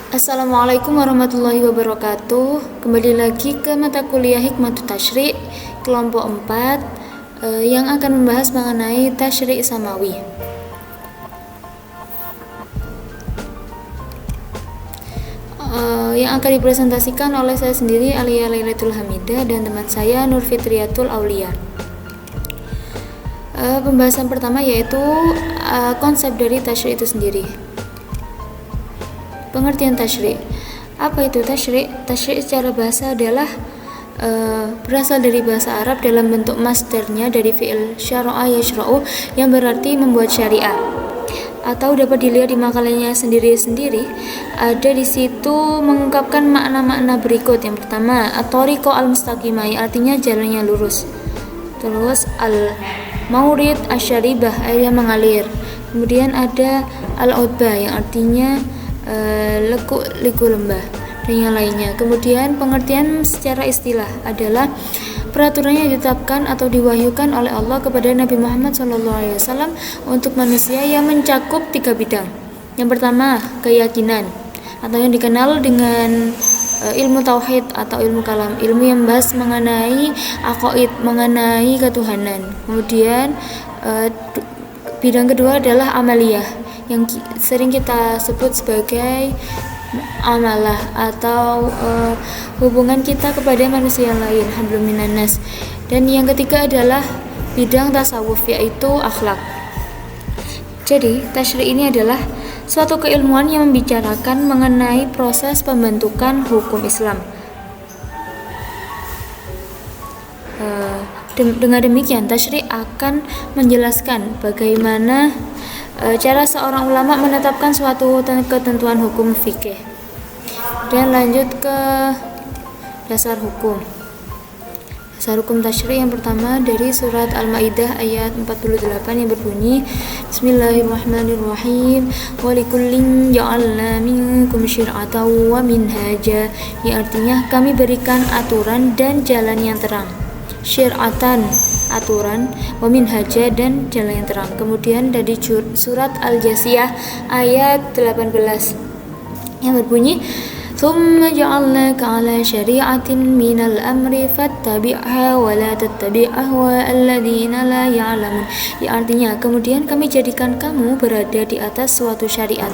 Assalamualaikum warahmatullahi wabarakatuh. Kembali lagi ke mata kuliah Hikmatut Tasyri' kelompok 4 yang akan membahas mengenai tasyri' samawi. Yang akan dipresentasikan oleh saya sendiri, Alia Lailatul Hamidah, dan teman saya Nur Fitriyatul Aulia. Pembahasan pertama yaitu konsep dari tasyri' itu sendiri. Pengertian tasyri'. Apa itu tasyri'? Tasyri' secara bahasa adalah berasal dari bahasa Arab dalam bentuk masdarnya dari fi'il syara'a yashra'u yang berarti membuat syariah. Atau dapat dilihat di makalahnya sendiri-sendiri, ada di situ mengungkapkan makna-makna berikut. Yang pertama, at-thariqah al-mustaqimah, artinya jalan yang lurus. Terus al-maurid asyaribah, air yang mengalir. Kemudian ada al-udbah yang artinya lekuk liku lembah dan yang lainnya. Kemudian pengertian secara istilah adalah peraturan yang ditetapkan atau diwahyukan oleh Allah kepada Nabi Muhammad SAW untuk manusia yang mencakup 3 bidang. Yang pertama, keyakinan atau yang dikenal dengan ilmu tauhid atau ilmu kalam, ilmu yang membahas mengenai aqaid, mengenai ketuhanan. Kemudian bidang kedua adalah amaliyah yang sering kita sebut sebagai amalah atau hubungan kita kepada manusia lain, hablum minan nas. Dan yang ketiga adalah bidang tasawuf, yaitu akhlak. Jadi tasyri' ini adalah suatu keilmuan yang membicarakan mengenai proses pembentukan hukum Islam. Dengan demikian tasyri' akan menjelaskan bagaimana cara seorang ulama menetapkan suatu ketentuan hukum fikih. Dan lanjut ke dasar hukum. Dasar hukum tasyri' yang pertama dari surat Al-Maidah ayat 48 yang berbunyi, Bismillahirrahmanirrahim, wa likullin ja'alna minkum syir'atan wa minhaja, yang artinya kami berikan aturan dan jalan yang terang. Syir'atan, aturan, wa minhaja, dan jalan yang terang. Kemudian dari surat Al-Jasiyah ayat 18 yang berbunyi, thumma ja'alnaka 'ala syari'atin minal amri fattabi'ha wa la tattabi' ahwa'al ladzina la ya'lamun. Ya, artinya kemudian kami jadikan kamu berada di atas suatu syariat,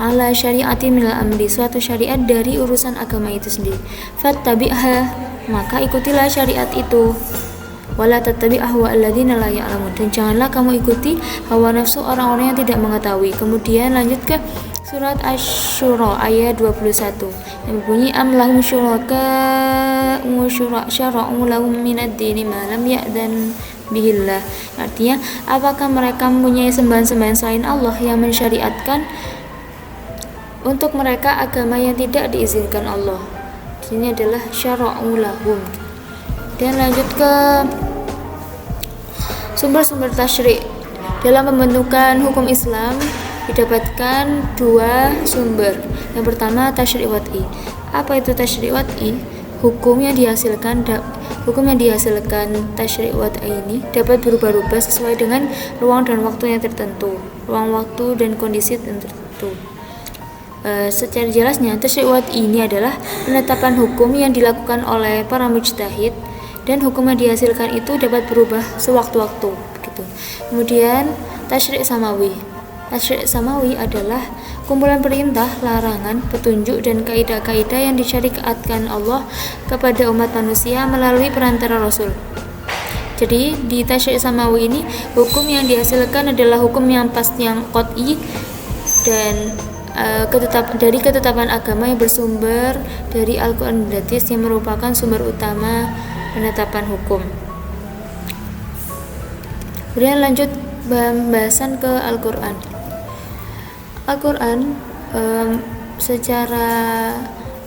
ala syari'atin minal amri, suatu syariat dari urusan agama itu sendiri. Fattabi'ha, maka ikutilah syariat itu. Wala tattabi' ahwa'al ladzina la ya'lamun, dan janganlah kamu ikuti hawa nafsu orang-orang yang tidak mengetahui. Kemudian lanjut ke surat Asy-Syura ayat 21 yang berbunyi, am lahum syuraka wa syara'u lahum minad dini ma lam ya'dan bihillah. Artinya, apakah mereka mempunyai sembahan-sembahan selain Allah yang mensyariatkan untuk mereka agama yang tidak diizinkan Allah. Ini adalah syara'u lahum. Dan lanjut ke sumber-sumber tasyri'. Dalam pembentukan hukum Islam didapatkan 2 sumber. Yang pertama, tasyri' wad'i. Apa itu tasyri' wad'i? Hukum yang dihasilkan tasyri' wad'i ini dapat berubah-ubah sesuai dengan ruang dan waktu yang tertentu, ruang waktu dan kondisi yang tertentu. Secara jelasnya, tasyri' wad'i ini adalah penetapan hukum yang dilakukan oleh para mujtahid, dan hukum yang dihasilkan itu dapat berubah sewaktu-waktu begitu. Kemudian tasyri' samawi. Tasyri' samawi adalah kumpulan perintah, larangan, petunjuk, dan kaidah-kaidah yang disyariatkan Allah kepada umat manusia melalui perantara Rasul. Jadi di tasyri' samawi ini hukum yang dihasilkan adalah hukum yang pasti, yang qat'i, dan dari ketetapan agama yang bersumber dari Al-Quran dan Hadis yang merupakan sumber utama penetapan hukum. Kemudian lanjut pembahasan ke Al-Quran. Al-Quran secara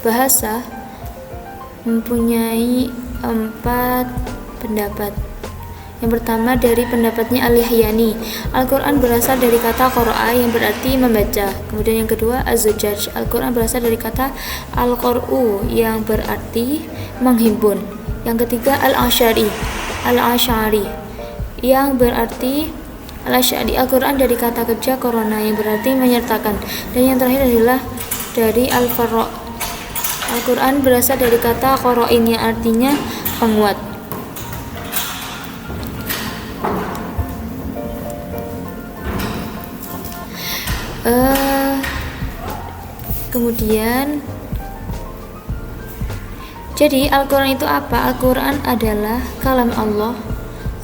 bahasa mempunyai 4 pendapat. Yang pertama dari pendapatnya Al-Yahyani. Al-Quran berasal dari kata qara'a yang berarti membaca. Kemudian yang kedua Az-Zujaj. Al-Quran berasal dari kata al-qar'u yang berarti menghimpun. Yang ketiga Al-Asy'ari yang berarti Al-Asy'ari, Al-Quran dari kata kerja korona yang berarti menyertakan. Dan yang terakhir adalah dari Al-Farra. Al-Quran berasal dari kata qoro'in yang artinya penguat. Kemudian jadi Al-Quran itu apa? Al-Quran adalah kalam Allah.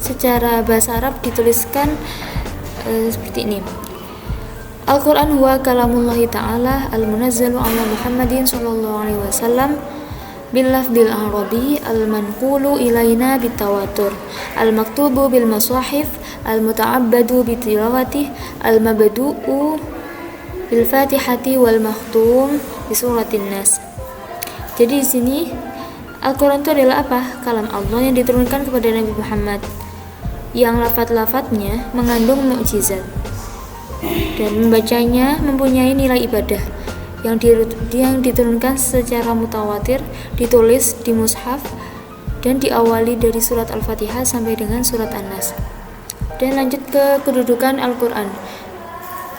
Secara bahasa Arab dituliskan seperti ini. Al-Quran huwa kalamullahi ta'ala al-munazzalu ala Muhammadin sallallahu alaihi wasallam bil lafdil arabi al-manqulu ilaina bitawatur al-maktubu bil masahif al-muta'abbadu bitilawatih al-mabdu'u bil fatihati wal makhtum bi suratin nas. Jadi di sini Al-Quran itu adalah apa? Kalam Allah yang diturunkan kepada Nabi Muhammad, yang lafaz-lafaznya mengandung mukjizat dan membacanya mempunyai nilai ibadah, yang diturunkan secara mutawatir, ditulis di mushaf dan diawali dari surat Al-Fatihah sampai dengan surat An-Nas. Dan lanjut ke kedudukan Al-Quran.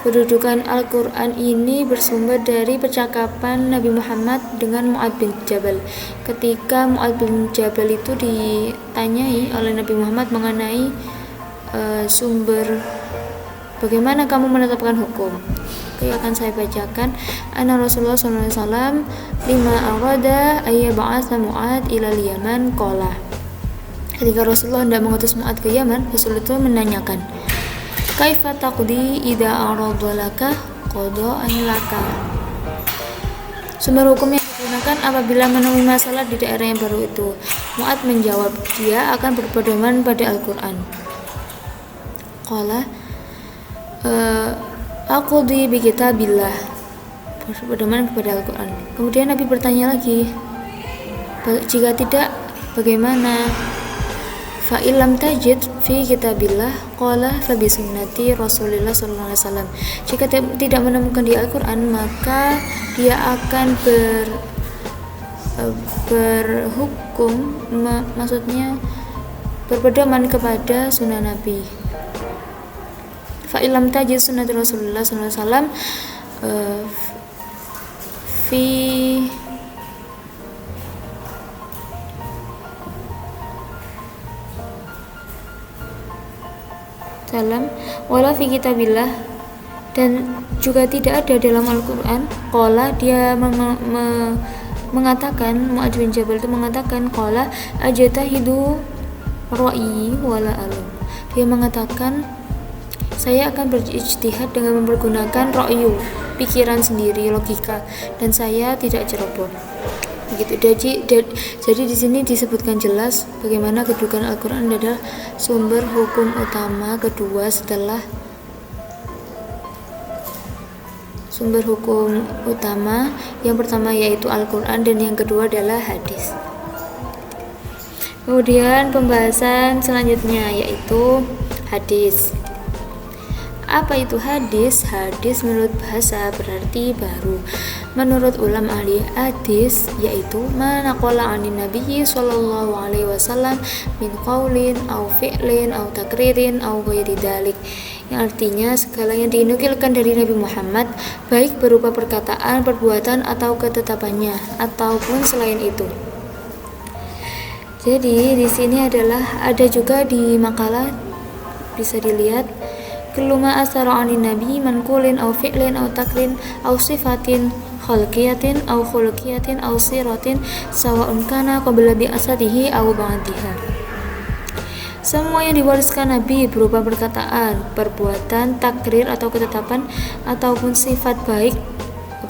Kedudukan Al-Quran ini bersumber dari percakapan Nabi Muhammad dengan Mu'adz bin Jabal. Ketika Mu'adz bin Jabal itu ditanyai oleh Nabi Muhammad mengenai sumber bagaimana kamu menetapkan hukum. Oke, akan saya bacakan. Anna Rasulullah SAW lima arada ayyab'atsa Mu'adz ilal Yaman qala. Ketika Rasulullah hendak mengutus Mu'adz ke Yaman, Rasul itu menanyakan, kaifa taqdi idza aradalaka qada'an laka. Sumber hukum yang digunakan apabila menemui masalah di daerah yang baru itu. Mu'adz menjawab, dia akan berpedoman pada Al-Quran. Qala aqdi bi kitabillah, berpedoman kepada Al-Quran. Kemudian Nabi bertanya lagi, jika tidak bagaimana? Fa illam tajid fi kitabillah qala fa bi sunnati Rasulillah sallallahu alaihi wasallam. Jika tidak menemukan di Al-Quran, maka dia akan berhukum, maksudnya berpedoman kepada sunnah Nabi. Fa illam tajid sunnati Rasulillah sallallahu alaihi wasallam fi salam wala fi kitabillah, dan juga tidak ada dalam Al-Quran. Qala, dia mengatakan, Mu'adz bin Jabal itu mengatakan, qala ajtahidu ra'yi wala alam. Dia mengatakan, saya akan berijtihad dengan mempergunakan ra'yu, pikiran sendiri, logika, dan saya tidak ceroboh. Begitu. Jadi di sini disebutkan jelas bagaimana kedudukan Al-Quran adalah sumber hukum utama kedua setelah sumber hukum utama yang pertama yaitu Al-Quran, dan yang kedua adalah hadis. Kemudian pembahasan selanjutnya yaitu hadis. Apa itu hadis? Hadis menurut bahasa berarti baru. Menurut ulama ahli hadis yaitu manaqala anin nabiyyi sallallahu alaihi wasallam min qaulin au fi'lin au takririn au ghairi dzalik. Yang artinya segala yang dinukilkan dari Nabi Muhammad, baik berupa perkataan, perbuatan atau ketetapannya ataupun selain itu. Jadi di sini adalah ada juga di makalah bisa dilihat keluma asara anin nabi mankulin au fi'lin au takrin au sifatin khalqiyatin au khuluqiyatin au siratin sawa'un kana qabla bi'asatihi au ba'daha. Semua yang diwariskan Nabi berupa perkataan, perbuatan, takrir atau ketetapan ataupun sifat baik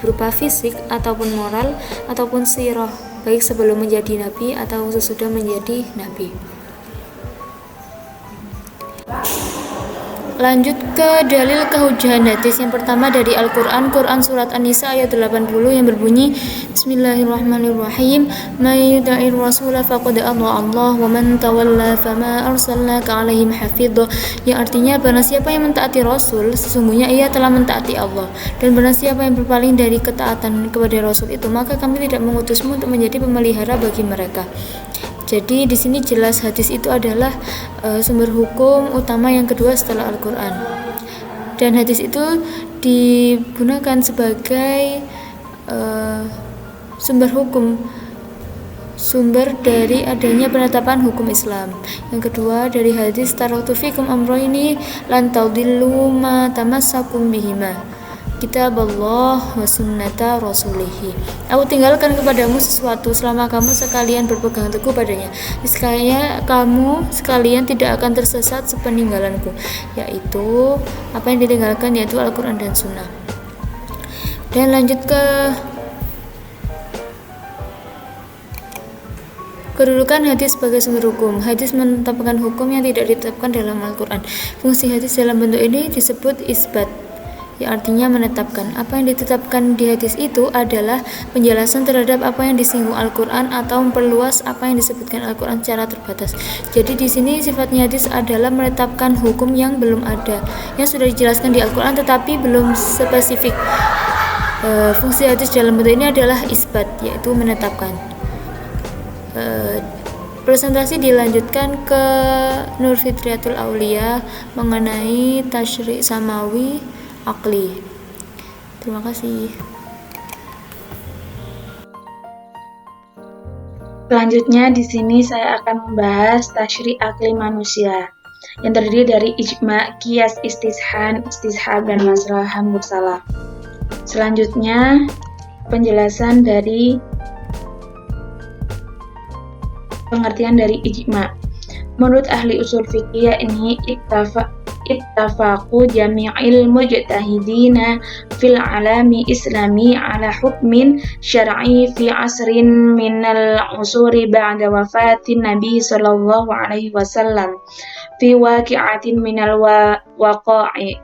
berupa fisik ataupun moral ataupun sirah, baik sebelum menjadi Nabi atau sesudah menjadi Nabi. Lanjut ke dalil kehujahan hadis. Yang pertama dari Al-Quran, Quran surat An-Nisa ayat 80 yang berbunyi Bismillahirrahmanirrahim, may yuta'ir rasula faqad Allah wa man tawalla fama arsalnaka alaihim hafidh. Yang artinya, barang siapa yang mentaati Rasul, sesungguhnya ia telah mentaati Allah, dan barang siapa yang berpaling dari ketaatan kepada Rasul itu, maka kami tidak mengutusmu untuk menjadi pemelihara bagi mereka. Jadi di sini jelas hadis itu adalah sumber hukum utama yang kedua setelah Al-Quran. Dan hadis itu digunakan sebagai sumber dari adanya penetapan hukum Islam. Yang kedua dari hadis taraktu fikum amroini lan tadillu ma tamassakum bihima, kitab Allah wa sunnata rasulihi. Aku tinggalkan kepadamu sesuatu selama kamu sekalian berpegang teguh padanya, niscaya kamu sekalian tidak akan tersesat sepeninggalanku, yaitu apa yang ditinggalkan yaitu Al-Quran dan Sunnah. Dan lanjut ke kedudukan hadis sebagai sumber hukum. Hadis menetapkan hukum yang tidak ditetapkan dalam Al-Quran. Fungsi hadis dalam bentuk ini disebut isbat, yang artinya menetapkan. Apa yang ditetapkan di hadis itu adalah penjelasan terhadap apa yang disinggung Al-Quran atau memperluas apa yang disebutkan Al-Quran secara terbatas. Jadi di sini sifatnya hadis adalah menetapkan hukum yang belum ada, yang sudah dijelaskan di Al-Quran tetapi belum spesifik. Fungsi hadis dalam bentuk ini adalah isbat, yaitu menetapkan. Presentasi dilanjutkan ke Nur Fitriyatul Aulia mengenai tasyri' samawi akli. Terima kasih. Selanjutnya di sini saya akan membahas tasyri' akli manusia yang terdiri dari ijma, qiyas, istishab dan maslahah mursalah. Selanjutnya penjelasan dari pengertian dari ijma. Menurut ahli usul fikih yakni ittafaqu jami'il mujtahidina fil alami islami ala hukmin syar'i fi asrin minal usuri ba'da wafatin Nabi sallallahu alaihi wasallam fi waqi'atin minal waqa'i.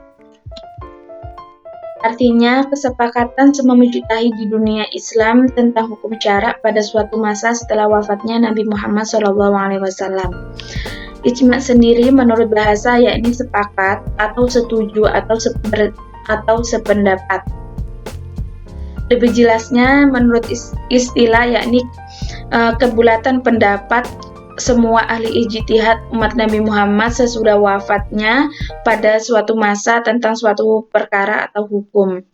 Artinya, kesepakatan semua mujtahid di dunia Islam tentang hukum syara pada suatu masa setelah wafatnya Nabi Muhammad SAW. Ijma sendiri menurut bahasa yakni sepakat atau setuju atau sependapat. Lebih jelasnya menurut istilah yakni kebulatan pendapat semua ahli ijtihad umat Nabi Muhammad sesudah wafatnya pada suatu masa tentang suatu perkara atau hukum.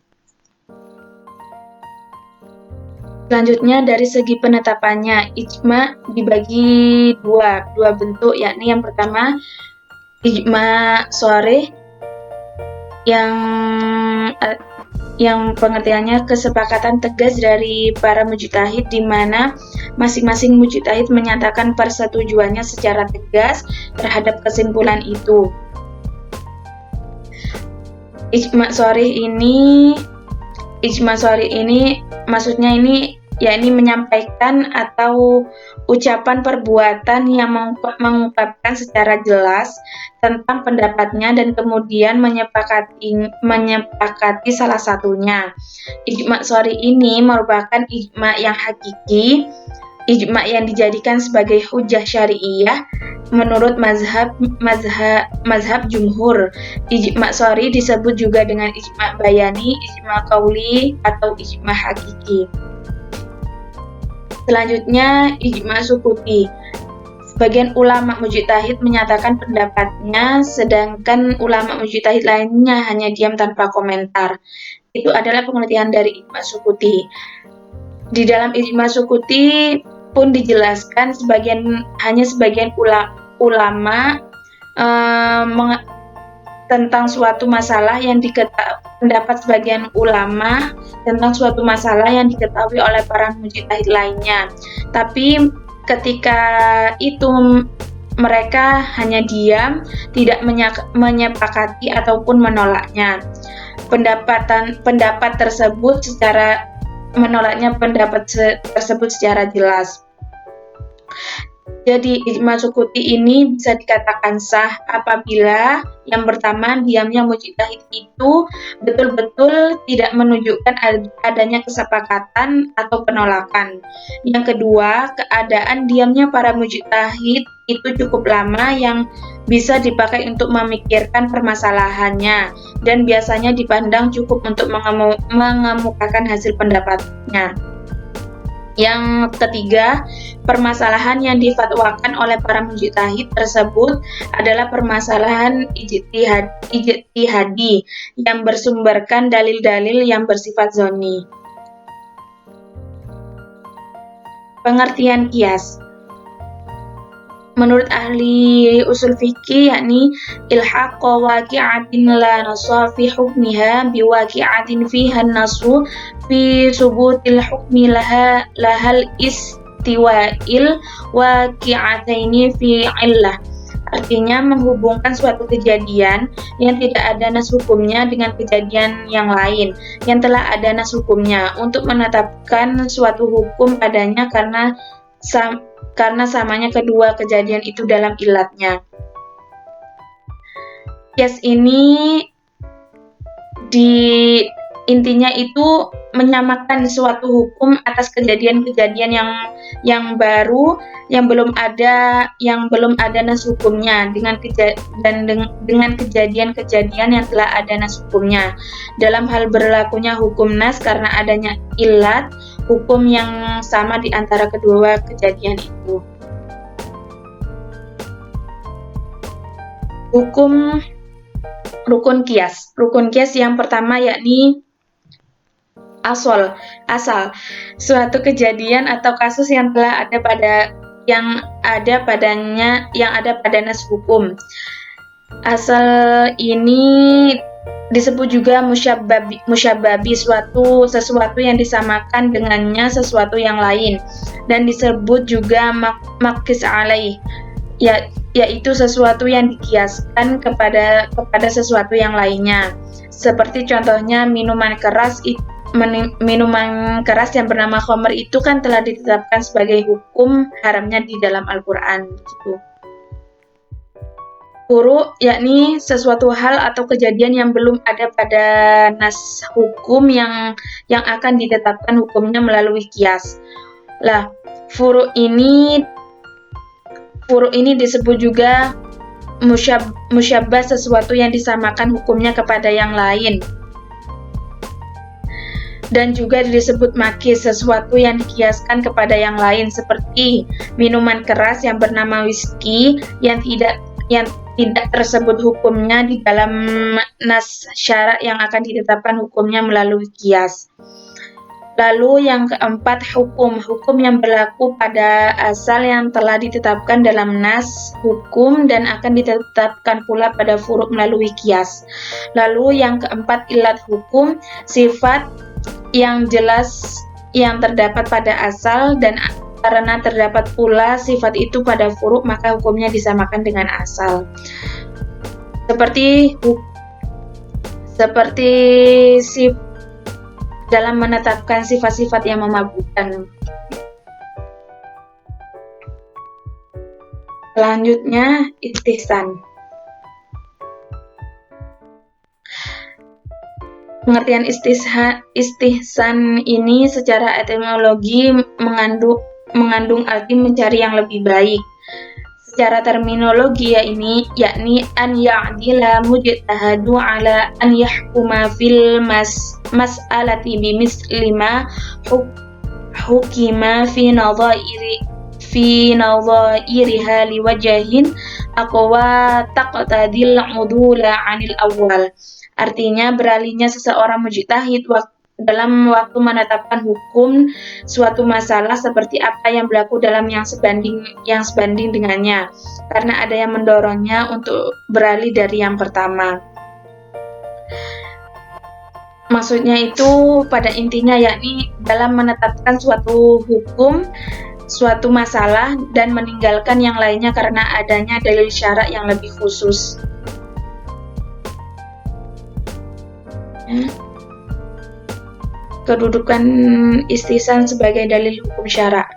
Selanjutnya dari segi penetapannya, ijma dibagi dua bentuk, yakni yang pertama ijma sharih yang pengertiannya kesepakatan tegas dari para mujtahid di mana masing-masing mujtahid menyatakan persetujuannya secara tegas terhadap kesimpulan itu. Ijma sharih ini maksudnya ini yakni menyampaikan atau ucapan perbuatan yang mengungkapkan secara jelas tentang pendapatnya dan kemudian menyepakati salah satunya. Ijma sharih ini merupakan ijma yang hakiki, ijma yang dijadikan sebagai hujjah syari'iyah menurut mazhab jumhur. Ijma sharih disebut juga dengan ijma bayani, ijma qauli atau ijma hakiki. Selanjutnya ijma sukuti. Sebagian ulama mujtahid menyatakan pendapatnya, sedangkan ulama mujtahid lainnya hanya diam tanpa komentar. Itu adalah pengertian dari ijma sukuti. Di dalam ijma sukuti pun dijelaskan hanya sebagian ulama tentang suatu masalah yang pendapat sebagian ulama tentang suatu masalah yang diketahui oleh para mujtahid lainnya. Tapi ketika itu mereka hanya diam, tidak menyepakati ataupun menolaknya. Pendapat tersebut secara jelas. Jadi ijma sukuti ini bisa dikatakan sah apabila yang pertama diamnya mujtahid itu betul-betul tidak menunjukkan adanya kesepakatan atau penolakan. Yang kedua, keadaan diamnya para mujtahid itu cukup lama yang bisa dipakai untuk memikirkan permasalahannya dan biasanya dipandang cukup untuk mengemukakan hasil pendapatnya. Yang ketiga, permasalahan yang difatwakan oleh para mujtahid tersebut adalah permasalahan ijtihadi yang bersumberkan dalil-dalil yang bersifat zonni. Pengertian qiyas. Menurut ahli usul fikih, yakni ilhaq waqi'atin la nassa fi hukmiha biwaqi'atin fiha nasu fi subutil hukmi lahal istiwa'il waqi'ataini fi illah. Artinya menghubungkan suatu kejadian yang tidak ada nas hukumnya dengan kejadian yang lain yang telah ada nas hukumnya untuk menetapkan suatu hukum padanya karena samanya kedua kejadian itu dalam ilatnya. Qiyas ini intinya itu menyamakan suatu hukum atas kejadian-kejadian yang baru yang belum ada nas hukumnya dengan kejadian-kejadian yang telah ada nas hukumnya. Dalam hal berlakunya hukum nas karena adanya ilat hukum yang sama di antara kedua kejadian itu. Hukum rukun qiyas. Rukun qiyas yang pertama yakni asal. Suatu kejadian atau kasus yang telah ada pada nas hukum. Asal ini disebut juga musyababi, sesuatu yang disamakan dengannya sesuatu yang lain, dan disebut juga maqis alaih, yaitu sesuatu yang dikiaskan kepada sesuatu yang lainnya. Seperti contohnya minuman keras yang bernama khamr itu kan telah ditetapkan sebagai hukum haramnya di dalam Al-Qur'an gitu. Furu yakni sesuatu hal atau kejadian yang belum ada pada nas hukum yang akan ditetapkan hukumnya melalui qiyas. Lah, furu ini disebut juga musyabbah, sesuatu yang disamakan hukumnya kepada yang lain. Dan juga disebut makis, sesuatu yang dikiaskan kepada yang lain, seperti minuman keras yang bernama whisky yang tidak tersebut hukumnya di dalam nas syara yang akan ditetapkan hukumnya melalui qiyas. Lalu yang keempat, hukum yang berlaku pada asal yang telah ditetapkan dalam nas hukum dan akan ditetapkan pula pada furu' melalui qiyas. Lalu yang keempat, ilat hukum, sifat yang jelas yang terdapat pada asal, dan karena terdapat pula sifat itu pada furu', maka hukumnya disamakan dengan asal. Seperti dalam menetapkan sifat-sifat yang memabukkan. Selanjutnya, istihsan. Pengertian istihsan ini secara etimologi mengandung arti mencari yang lebih baik. Secara terminologi yakni an ya'dila mujtahadu ala an yahkuma fil mas'alati bimisli ma hukima fi nadhairiha liwajahin aqwa taqtadil udula 'anil awal. Artinya beralihnya seseorang mujtahid dalam waktu menetapkan hukum suatu masalah seperti apa yang berlaku dalam yang sebanding dengannya, karena ada yang mendorongnya untuk beralih dari yang pertama. Maksudnya itu pada intinya yakni dalam menetapkan suatu hukum, suatu masalah, dan meninggalkan yang lainnya karena adanya dalil syara' yang lebih khusus. Kedudukan istihsan sebagai dalil hukum syara'.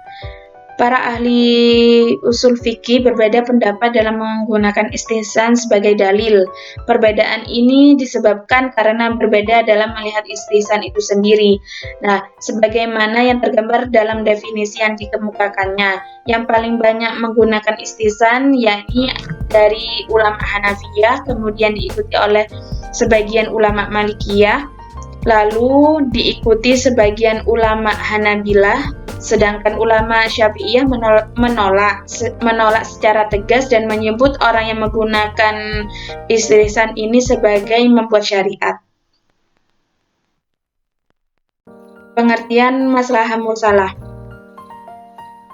Para ahli usul fikih berbeda pendapat dalam menggunakan istihsan sebagai dalil. Perbedaan ini disebabkan karena berbeda dalam melihat istihsan itu sendiri. Nah, sebagaimana yang tergambar dalam definisi yang dikemukakannya, yang paling banyak menggunakan istihsan yakni dari ulama Hanafiyah, kemudian diikuti oleh sebagian ulama Malikiyah, Lalu diikuti sebagian ulama Hanabilah, sedangkan ulama Syafi'iyah menolak secara tegas dan menyebut orang yang menggunakan istilah ini sebagai membuat syariat. Pengertian maslahah mursalah.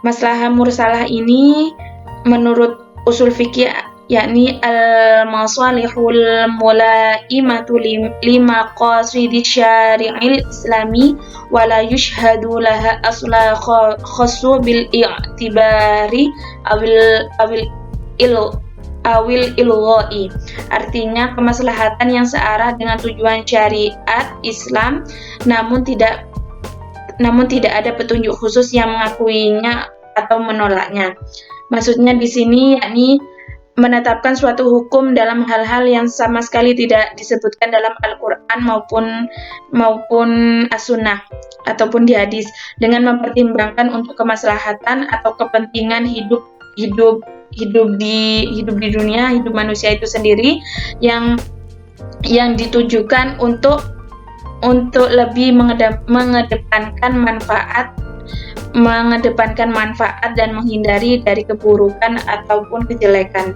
Maslahah mursalah ini menurut usul fikih yakni al-masalihul mulaimatu lima qasidi syari'il islami wala yushhadu laha asla khassu bil i'tibari awil ilghai. Artinya kemaslahatan yang searah dengan tujuan syariat Islam namun tidak ada petunjuk khusus yang mengakuinya atau menolaknya. Maksudnya di sini yakni menetapkan suatu hukum dalam hal-hal yang sama sekali tidak disebutkan dalam Al-Quran maupun As-Sunnah ataupun di hadis, dengan mempertimbangkan untuk kemaslahatan atau kepentingan hidup di dunia, hidup manusia itu sendiri yang ditujukan untuk lebih mengedepankan manfaat dan menghindari dari keburukan ataupun kejelekan.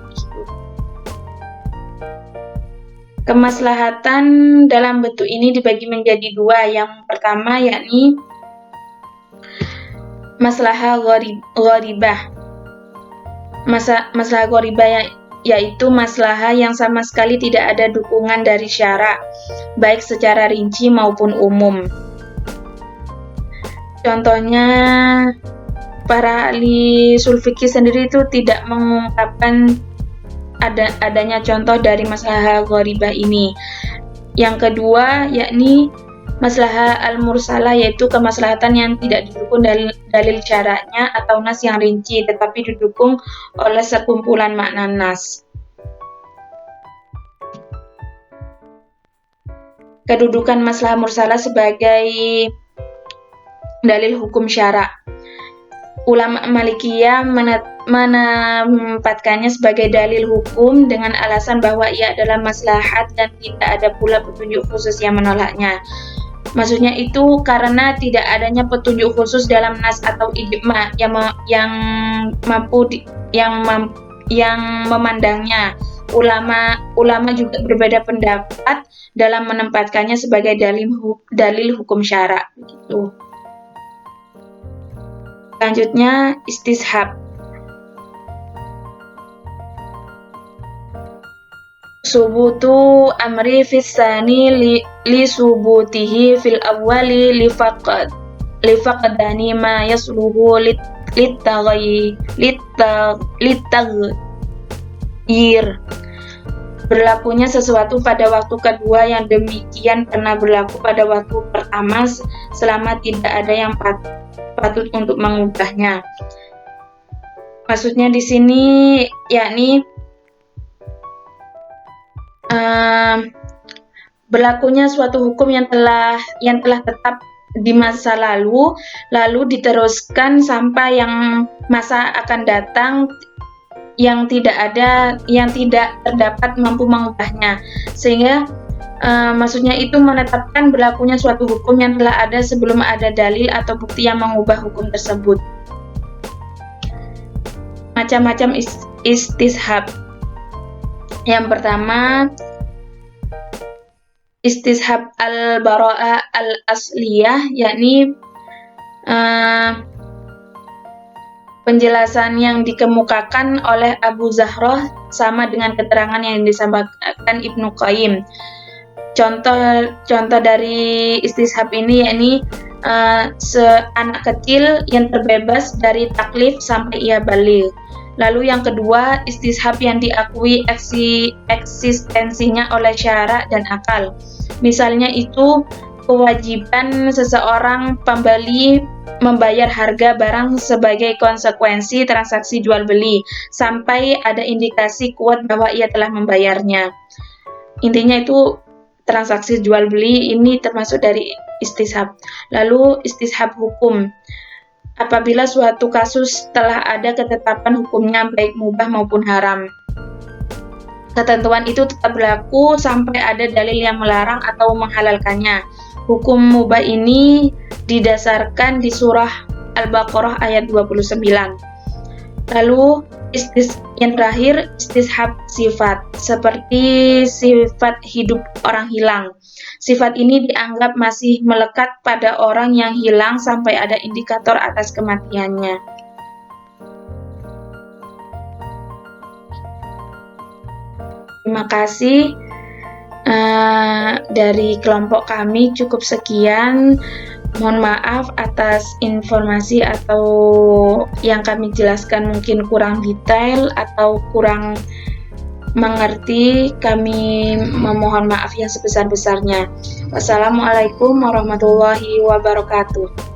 Kemaslahatan dalam bentuk ini dibagi menjadi dua. Yang pertama yakni maslahah gharibah. Maslahah gharibah yaitu maslahah yang sama sekali tidak ada dukungan dari syara, baik secara rinci maupun umum. Contohnya, para ahli ushul fikih sendiri itu tidak mengungkapkan adanya contoh dari maslahah gharibah ini. Yang kedua yakni maslahah al-mursalah, yaitu kemaslahatan yang tidak didukung dalil syaraknya atau nas yang rinci, tetapi didukung oleh sekumpulan makna nas. Kedudukan maslahah mursalah sebagai dalil hukum syarak. Ulama Malikiyah menempatkannya sebagai dalil hukum dengan alasan bahwa ia adalah maslahat dan tidak ada pula petunjuk khusus yang menolaknya. Maksudnya itu karena tidak adanya petunjuk khusus dalam nas atau ijma yang memandangnya. Ulama juga berbeda pendapat dalam menempatkannya sebagai dalil hukum syarak. Begitu. Selanjutnya istishab. Subutu amri fis sani li subutihi fil awwali li faqdani ma yasluhu litaghyir. Berlakunya sesuatu pada waktu kedua yang demikian pernah berlaku pada waktu pertama selama tidak ada yang patut untuk mengubahnya. Maksudnya di sini yakni berlakunya suatu hukum yang telah tetap di masa lalu diteruskan sampai yang masa akan datang yang tidak terdapat mampu mengubahnya, sehingga maksudnya itu menetapkan berlakunya suatu hukum yang telah ada sebelum ada dalil atau bukti yang mengubah hukum tersebut. Macam-macam istishab. Yang pertama, istishab al-bara'ah al-asliyah, yakni penjelasan yang dikemukakan oleh Abu Zahroh sama dengan keterangan yang disampaikan Ibnu Qayyim. Contoh dari istishab ini yakni anak kecil yang terbebas dari taklif sampai ia baligh. Lalu yang kedua, istishab yang diakui eksistensinya oleh syara dan akal. Misalnya itu kewajiban seseorang pembeli membayar harga barang sebagai konsekuensi transaksi jual beli sampai ada indikasi kuat bahwa ia telah membayarnya. Intinya itu transaksi jual beli ini termasuk dari istishab. Lalu istishab hukum. Apabila suatu kasus telah ada ketetapan hukumnya baik mubah maupun haram. Ketentuan itu tetap berlaku sampai ada dalil yang melarang atau menghalalkannya. Hukum mubah ini didasarkan di surah Al-Baqarah ayat 29. Lalu yang terakhir istishab sifat, seperti sifat hidup orang hilang. Sifat ini dianggap masih melekat pada orang yang hilang sampai ada indikator atas kematiannya. Terima kasih. Dari kelompok kami cukup sekian. Mohon maaf atas informasi atau yang kami jelaskan mungkin kurang detail atau kurang mengerti. Kami memohon maaf yang sebesar-besarnya. Wassalamualaikum warahmatullahi wabarakatuh.